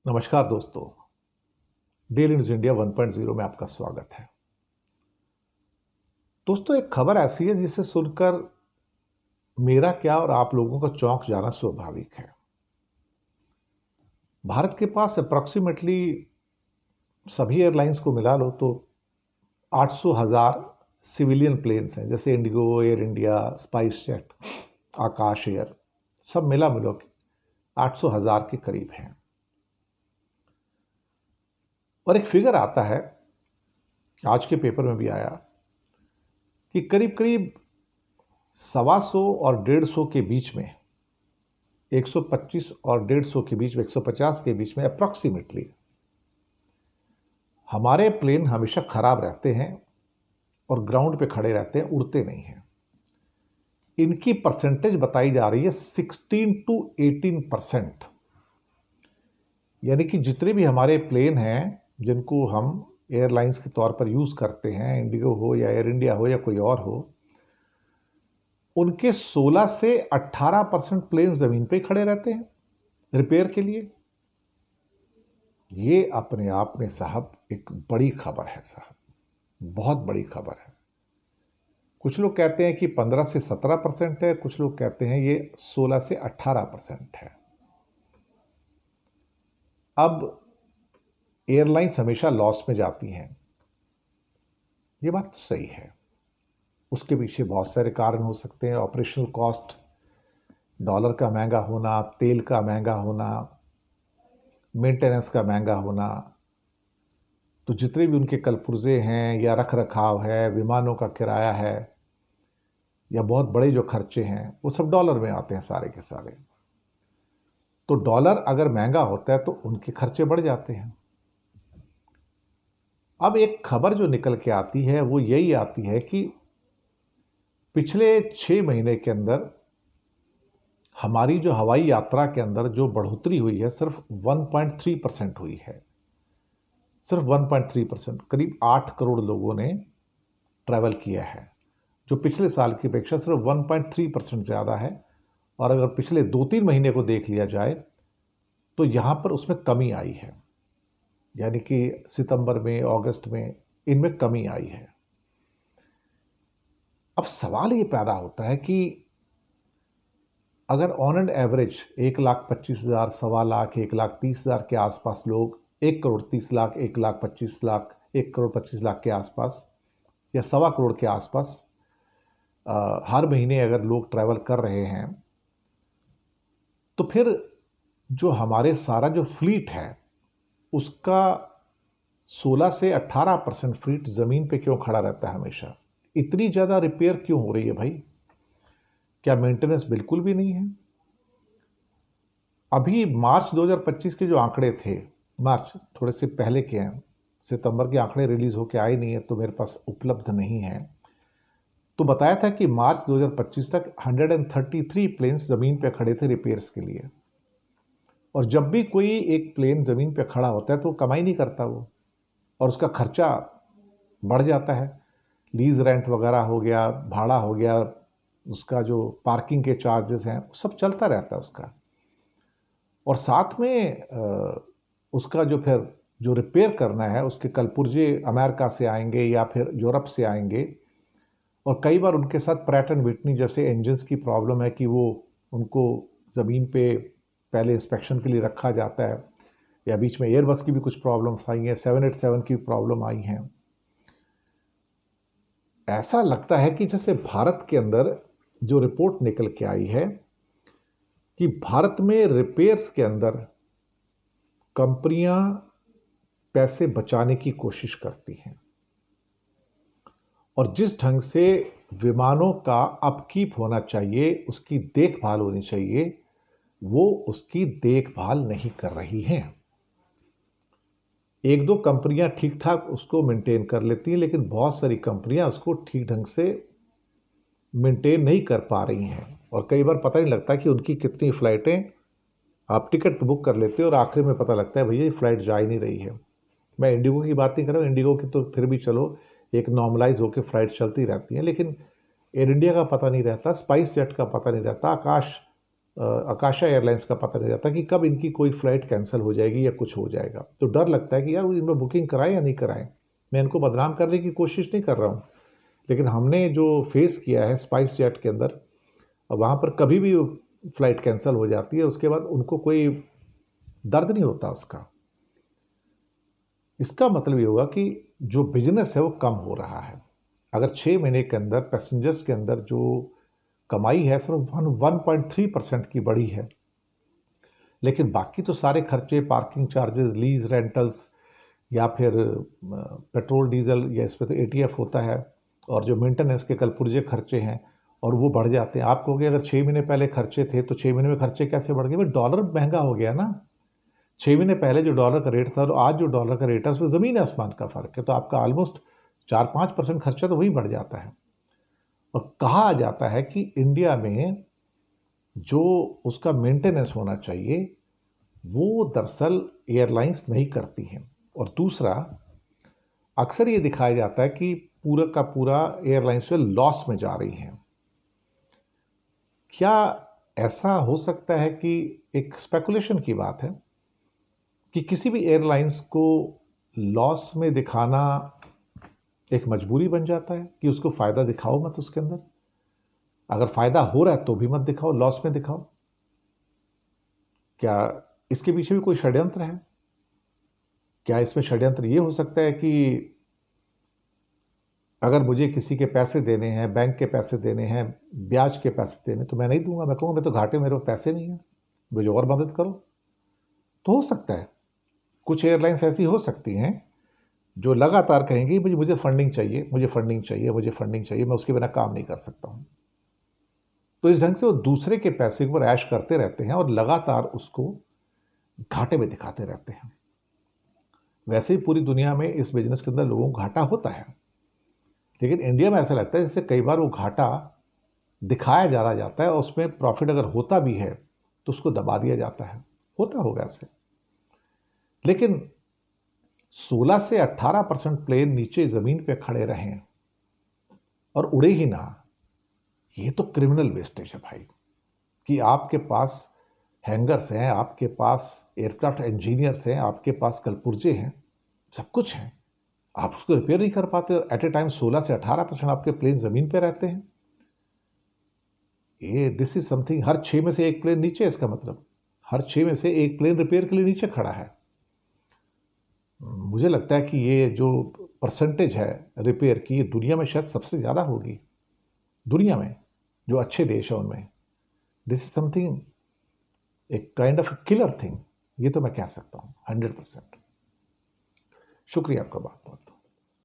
नमस्कार दोस्तों। Daily news India 1.0 में आपका स्वागत है। दोस्तों, एक खबर ऐसी है जिसे सुनकर मेरा क्या और आप लोगों का चौंक जाना स्वाभाविक है। भारत के पास अप्रॉक्सीमेटली सभी एयरलाइंस को मिला लो तो 800,000 सिविलियन प्लेन्स हैं, जैसे IndiGo, Air India, SpiceJet, Akasa Air, सब मिला मिलो के 800,000 के करीब हैं। और एक फिगर आता है, आज के पेपर में भी आया, कि करीब करीब 125 और 150 के बीच में, 125 और 150 के बीच में, 150 के बीच में अप्रॉक्सीमेटली हमारे प्लेन हमेशा खराब रहते हैं और ग्राउंड पे खड़े रहते हैं, उड़ते नहीं हैं। इनकी परसेंटेज बताई जा रही है 16 to 18%। यानी कि जितने भी हमारे प्लेन हैं जिनको हम एयरलाइंस के तौर पर यूज़ करते हैं, इंडिगो हो या एयर इंडिया हो या कोई और हो, उनके 16 से 18% प्लेन ज़मीन पे खड़े रहते हैं रिपेयर के लिए। ये अपने आप में साहब एक बड़ी खबर है साहब, बहुत बड़ी खबर है। कुछ लोग कहते हैं कि 15 से 17% है, कुछ लोग कहते हैं ये 16 से 18% है। अब एयरलाइंस हमेशा लॉस में जाती हैं, ये बात तो सही है। उसके पीछे बहुत सारे कारण हो सकते हैं। ऑपरेशनल कॉस्ट, डॉलर का महंगा होना, तेल का महंगा होना, मेंटेनेंस का महंगा होना, तो जितने भी उनके कलपुर्जे हैं या रख रखाव है, विमानों का किराया है, या बहुत बड़े जो खर्चे हैं, वो सब डॉलर में आते हैं सारे के सारे। तो डॉलर अगर महंगा होता है तो उनके खर्चे बढ़ जाते हैं। अब एक खबर जो निकल के आती है वो यही आती है कि पिछले 6 महीने के अंदर हमारी जो हवाई यात्रा के अंदर जो बढ़ोतरी हुई है, सिर्फ 1.3% हुई है। सिर्फ 1.3%, करीब 8 करोड़ लोगों ने ट्रैवल किया है, जो पिछले साल की अपेक्षा सिर्फ 1.3% ज़्यादा है। और अगर पिछले 2-3 महीने को देख लिया जाए तो यहाँ पर उसमें कमी आई है, यानी कि सितंबर में, अगस्त में इनमें कमी आई है। अब सवाल ये पैदा होता है कि अगर ऑन एंड एवरेज 1,25,000, 1,25,000, 1,30,000 के आसपास लोग, 1,30,00,000, 1,25,000, 1,25,00,000 के आसपास या 1,25,000 के आसपास हर महीने अगर लोग ट्रैवल कर रहे हैं, तो फिर जो हमारे सारा जो फ्लीट है उसका 16 से 18% फ्लीट ज़मीन पे क्यों खड़ा रहता है हमेशा? इतनी ज़्यादा रिपेयर क्यों हो रही है भाई? क्या मेंटेनेंस बिल्कुल भी नहीं है? अभी मार्च 2025 के जो आंकड़े थे, मार्च थोड़े से पहले के हैं, सितंबर के आंकड़े रिलीज़ होके आए नहीं है तो मेरे पास उपलब्ध नहीं है, तो बताया था कि मार्च 2025 तक 133 प्लेन्स ज़मीन पे खड़े थे रिपेयर्स के लिए। और जब भी कोई एक प्लेन ज़मीन पे खड़ा होता है तो कमाई नहीं करता वो, और उसका खर्चा बढ़ जाता है। लीज़ रेंट वगैरह हो गया, भाड़ा हो गया, उसका जो पार्किंग के चार्जेस हैं, सब चलता रहता है उसका। और साथ में उसका जो फिर जो रिपेयर करना है, उसके कलपुर्जे अमेरिका से आएंगे या फिर यूरोप से आएंगे, और कई बार उनके साथ प्रैट एंड विटनी जैसे इंजन्स की प्रॉब्लम है कि वो उनको ज़मीन पे पहले इंस्पेक्शन के लिए रखा जाता है, या बीच में एयरबस की भी कुछ प्रॉब्लम्स आई हैं, 787 की प्रॉब्लम आई हैं। ऐसा लगता है कि जैसे भारत के अंदर जो रिपोर्ट निकल के आई है कि भारत में रिपेयर्स के अंदर कंपनियां पैसे बचाने की कोशिश करती हैं, और जिस ढंग से विमानों का अपकीप होना चाहिए, उसकी देखभाल होनी चाहिए, वो उसकी देखभाल नहीं कर रही हैं। एक दो कंपनियां ठीक ठाक उसको मेंटेन कर लेती हैं, लेकिन बहुत सारी कंपनियां उसको ठीक ढंग से मेंटेन नहीं कर पा रही हैं। और कई बार पता नहीं लगता कि उनकी कितनी फ़्लाइटें, आप टिकट तो बुक कर लेते हो और आखिर में पता लगता है भैया ये फ़्लाइट जा ही नहीं रही है। मैं इंडिगो की बात नहीं कर रहा हूँ, इंडिगो की तो फिर भी चलो एक नॉर्मलाइज होकर फ़्लाइट चलती रहती हैं, लेकिन एयर इंडिया का पता नहीं रहता, स्पाइस जेट का पता नहीं रहता, आकाश आकाशा एयरलाइंस का पता नहीं रहता कि कब इनकी कोई फ़्लाइट कैंसिल हो जाएगी या कुछ हो जाएगा। तो डर लगता है कि यार इनमें बुकिंग कराएं या नहीं कराएं। मैं इनको बदनाम करने की कोशिश नहीं कर रहा हूँ, लेकिन हमने जो फेस किया है स्पाइस जेट के अंदर, वहाँ पर कभी भी फ़्लाइट कैंसिल हो जाती है, उसके बाद उनको कोई दर्द नहीं होता उसका। इसका मतलब ये होगा कि जो बिजनेस है वो कम हो रहा है। अगर 6 महीने के अंदर पैसेंजर्स के अंदर जो कमाई है सिर्फ 1.3% की बढ़ी है, लेकिन बाकी तो सारे खर्चे, पार्किंग चार्जेस, लीज रेंटल्स या फिर पेट्रोल डीजल या इस पर तो एटीएफ होता है, और जो मेंटेनेंस के कलपुर्जे खर्चे हैं और वो बढ़ जाते हैं। आप कहोगे अगर 6 महीने पहले खर्चे थे तो 6 महीने में खर्चे कैसे बढ़ गए? भाई डॉलर महंगा हो गया ना। 6 महीने पहले जो डॉलर का रेट था और आज जो डॉलर का रेट है उसमें ज़मीन आसमान का फ़र्क है। तो आपका ऑलमोस्ट 4-5% खर्चा तो वही बढ़ जाता है। और कहा जाता है कि इंडिया में जो उसका मेंटेनेंस होना चाहिए वो दरअसल एयरलाइंस नहीं करती हैं। और दूसरा, अक्सर ये दिखाया जाता है कि पूरा का पूरा एयरलाइंस जो लॉस में जा रही हैं। क्या ऐसा हो सकता है कि एक स्पेकुलेशन की बात है कि किसी भी एयरलाइंस को लॉस में दिखाना एक मजबूरी बन जाता है कि उसको फ़ायदा दिखाओ मत उसके अंदर, अगर फ़ायदा हो रहा है तो भी मत दिखाओ, लॉस में दिखाओ? क्या इसके पीछे भी कोई षड्यंत्र है? क्या इसमें षड्यंत्र ये हो सकता है कि अगर मुझे किसी के पैसे देने हैं, बैंक के पैसे देने हैं, ब्याज के पैसे देने, तो मैं नहीं दूंगा, मैं कहूँगा मैं तो घाटे, मेरे पास पैसे नहीं है, मुझे और मदद करो? तो हो सकता है कुछ एयरलाइंस ऐसी हो सकती हैं जो लगातार कहेंगी मुझे फंडिंग चाहिए, मुझे फंडिंग चाहिए, मुझे फंडिंग चाहिए, मैं उसके बिना काम नहीं कर सकता हूँ। तो इस ढंग से वो दूसरे के पैसे के ऊपर ऐश करते रहते हैं और लगातार उसको घाटे में दिखाते रहते हैं। वैसे ही पूरी दुनिया में इस बिजनेस के अंदर लोगों को घाटा होता है, लेकिन इंडिया में ऐसा लगता है जैसे कई बार वो घाटा दिखाया जा रहा जाता है और उसमें प्रॉफिट अगर होता भी है तो उसको दबा दिया जाता है। होता होगा ऐसे, लेकिन 16 से 18% प्लेन नीचे ज़मीन पे खड़े रहें और उड़े ही ना, ये तो क्रिमिनल वेस्टेज है भाई। कि आपके पास हैंगर्स हैं, आपके पास एयरक्राफ्ट इंजीनियर्स हैं, आपके पास कलपुर्जे हैं, सब कुछ है, आप उसको रिपेयर नहीं कर पाते। एट ए टाइम 16 से 18% आपके प्लेन ज़मीन पे रहते हैं। ये दिस इज समथिंग। हर 6 में से एक प्लेन नीचे है, इसका मतलब हर 6 में से एक प्लेन रिपेयर के लिए नीचे खड़ा है। मुझे लगता है कि ये जो परसेंटेज है रिपेयर की, ये दुनिया में शायद सबसे ज़्यादा होगी। दुनिया में जो अच्छे देश हैं उनमें दिस इज समथिंग, एक काइंड ऑफ किलर थिंग, ये तो मैं कह सकता हूँ 100%। शुक्रिया आपका बहुत बहुत।